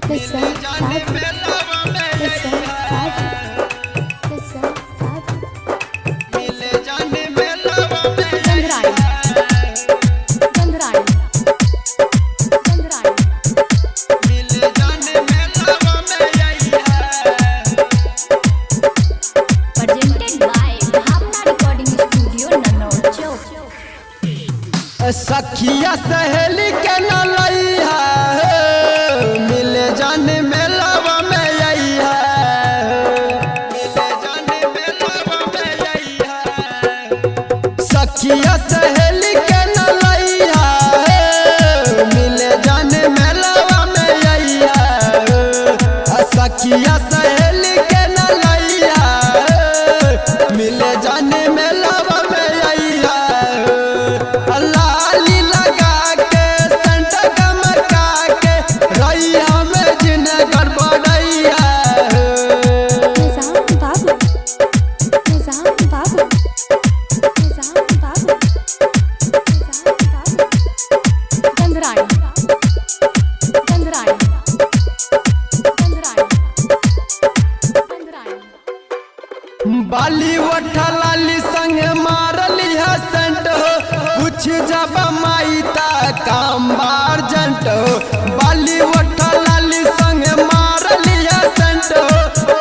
Listen, Fab. Listen, Fab. Listen, Fab. Gandhrai. Gandhrai. Gandhrai. Presented by Bhavna Recording Studio, Nanojo. सखिया सहेली के न लइहा मिले जाने मेलावा में अइहा सखिया सहेली के न लइहा मिले जाने मेलावा में अइहा सखिया सहेली के न लइहा मिले जाने मेलावा में अइहा लाली लगा के संत गमका के रैया में जिन गड़बड़ैया Nizam Babu. Nizam Babu. Nizam Babu. Nizam Babu. Gandhrai. Gandhrai. Gandhrai. Gandhrai. बाली वठा लाली संग मारली हसंट हो कुछ जब माई ता काम बारजंट हो बाली वठा लाली संग मारली हसंट हो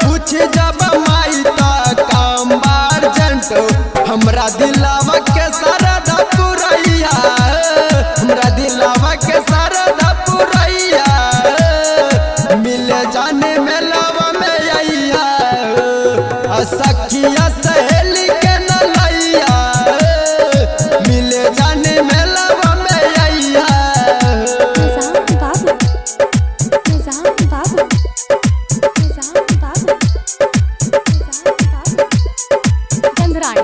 कुछ जब माई ता काम बारजंट हो हमरा दिलावा के सरदा पुरैया हमरा दिलावा के सरदा पुरैया मिले जाने मेलावा में अइया सखिया सहेली के न लइया मिले जाने मेलावा में अइया Nizam Babu. Nizam Babu. Nizam Babu. Nizam Babu. Gandhrai.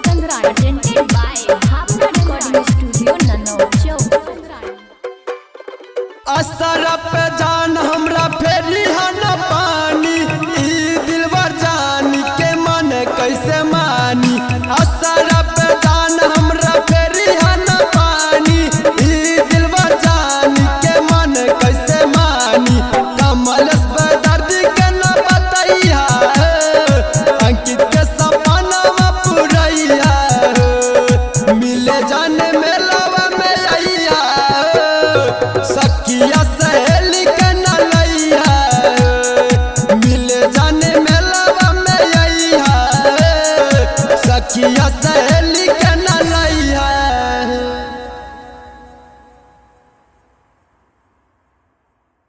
Gandhrai. Presented by Bhavna Recording Studio, Nanojo. असर पे जान हमरा फेरी हन पानी ई दिलवर जानी के मन कैसे मानी असर पे जान हमरा फेरी हन पानी ई दिलवर जानी के मन कैसे मानी कमल पे दर्द के न बतैया अंकित के सपना पुरैया मिले जाने मेला